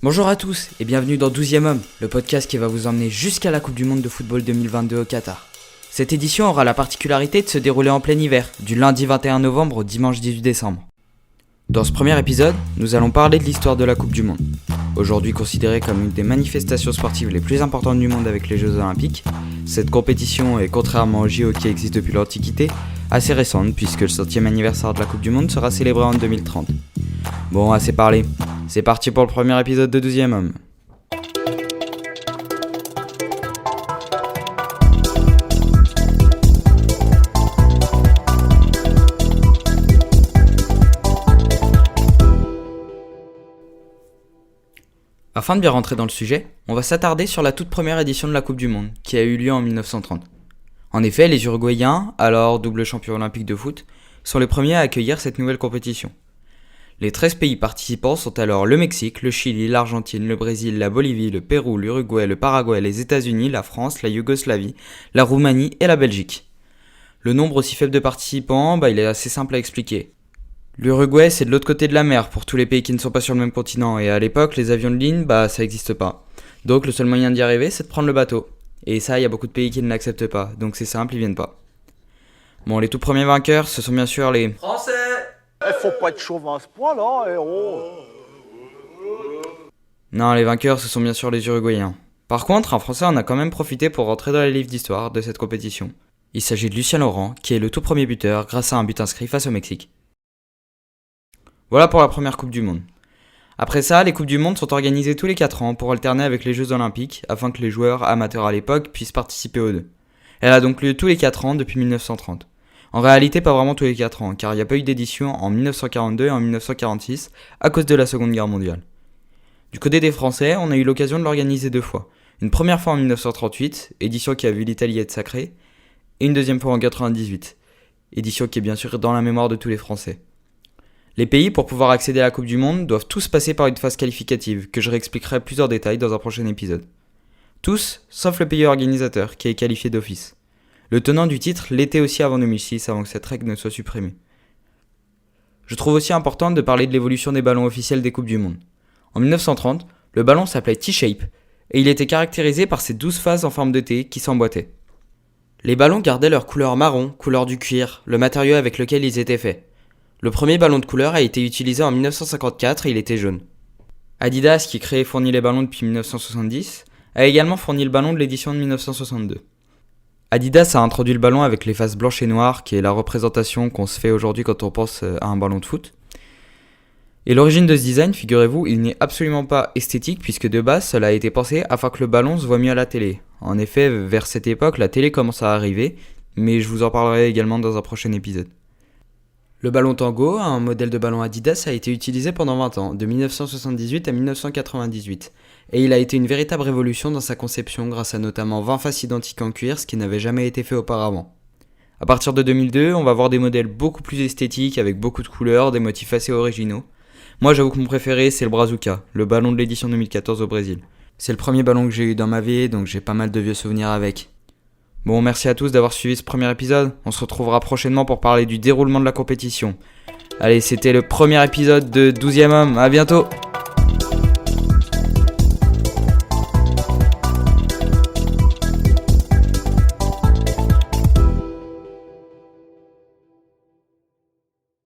Bonjour à tous et bienvenue dans 12e Homme, le podcast qui va vous emmener jusqu'à la Coupe du Monde de football 2022 au Qatar. Cette édition aura la particularité de se dérouler en plein hiver, du lundi 21 novembre au dimanche 18 décembre. Dans ce premier épisode, nous allons parler de l'histoire de la Coupe du Monde. Aujourd'hui considérée comme une des manifestations sportives les plus importantes du monde avec les Jeux Olympiques, cette compétition est, contrairement aux JO qui existent depuis l'Antiquité, assez récente puisque le 100e anniversaire de la Coupe du Monde sera célébré en 2030. Bon, assez parlé, c'est parti pour le premier épisode de 12e Homme. Afin de bien rentrer dans le sujet, on va s'attarder sur la toute première édition de la Coupe du Monde, qui a eu lieu en 1930. En effet, les Uruguayens, alors double champions olympiques de foot, sont les premiers à accueillir cette nouvelle compétition. Les 13 pays participants sont alors le Mexique, le Chili, l'Argentine, le Brésil, la Bolivie, le Pérou, l'Uruguay, le Paraguay, les États-Unis, la France, la Yougoslavie, la Roumanie et la Belgique. Le nombre aussi faible de participants, il est assez simple à expliquer. L'Uruguay, c'est de l'autre côté de la mer pour tous les pays qui ne sont pas sur le même continent, et à l'époque, les avions de ligne, ça n'existe pas. Donc le seul moyen d'y arriver, c'est de prendre le bateau. Et ça, il y a beaucoup de pays qui ne l'acceptent pas, donc c'est simple, ils viennent pas. Bon, les tout premiers vainqueurs, ce sont bien sûr les Français. Faut pas être chauvin à ce point-là, Non, les vainqueurs, ce sont bien sûr les Uruguayens. Par contre, un Français en a quand même profité pour rentrer dans les livres d'histoire de cette compétition. Il s'agit de Lucien Laurent, qui est le tout premier buteur grâce à un but inscrit face au Mexique. Voilà pour la première Coupe du Monde. Après ça, les Coupes du Monde sont organisées tous les 4 ans pour alterner avec les Jeux Olympiques afin que les joueurs amateurs à l'époque puissent participer aux deux. Elle a donc lieu tous les 4 ans depuis 1930. En réalité, pas vraiment tous les 4 ans, car il n'y a pas eu d'édition en 1942 et en 1946 à cause de la Seconde Guerre mondiale. Du côté des Français, on a eu l'occasion de l'organiser 2 fois. Une première fois en 1938, édition qui a vu l'Italie être sacrée, et une deuxième fois en 1998, édition qui est bien sûr dans la mémoire de tous les Français. Les pays, pour pouvoir accéder à la Coupe du Monde, doivent tous passer par une phase qualificative, que je réexpliquerai plus en détail dans un prochain épisode. Tous, sauf le pays organisateur, qui est qualifié d'office. Le tenant du titre l'était aussi avant 2006, avant que cette règle ne soit supprimée. Je trouve aussi important de parler de l'évolution des ballons officiels des Coupes du Monde. En 1930, le ballon s'appelait T-shape, et il était caractérisé par ses 12 phases en forme de T qui s'emboîtaient. Les ballons gardaient leur couleur marron, couleur du cuir, le matériau avec lequel ils étaient faits. Le premier ballon de couleur a été utilisé en 1954 et il était jaune. Adidas, qui crée et fournit les ballons depuis 1970, a également fourni le ballon de l'édition de 1962. Adidas a introduit le ballon avec les faces blanches et noires, qui est la représentation qu'on se fait aujourd'hui quand on pense à un ballon de foot. Et l'origine de ce design, figurez-vous, il n'est absolument pas esthétique, puisque de base, cela a été pensé afin que le ballon se voit mieux à la télé. En effet, vers cette époque, la télé commence à arriver, mais je vous en parlerai également dans un prochain épisode. Le ballon tango, un modèle de ballon Adidas, a été utilisé pendant 20 ans, de 1978 à 1998. Et il a été une véritable révolution dans sa conception grâce à notamment 20 faces identiques en cuir, ce qui n'avait jamais été fait auparavant. À partir de 2002, on va voir des modèles beaucoup plus esthétiques avec beaucoup de couleurs, des motifs assez originaux. Moi j'avoue que mon préféré c'est le Brazuca, le ballon de l'édition 2014 au Brésil. C'est le premier ballon que j'ai eu dans ma vie, donc j'ai pas mal de vieux souvenirs avec. Bon, merci à tous d'avoir suivi ce premier épisode, on se retrouvera prochainement pour parler du déroulement de la compétition. Allez, c'était le premier épisode de 12e Homme, à bientôt!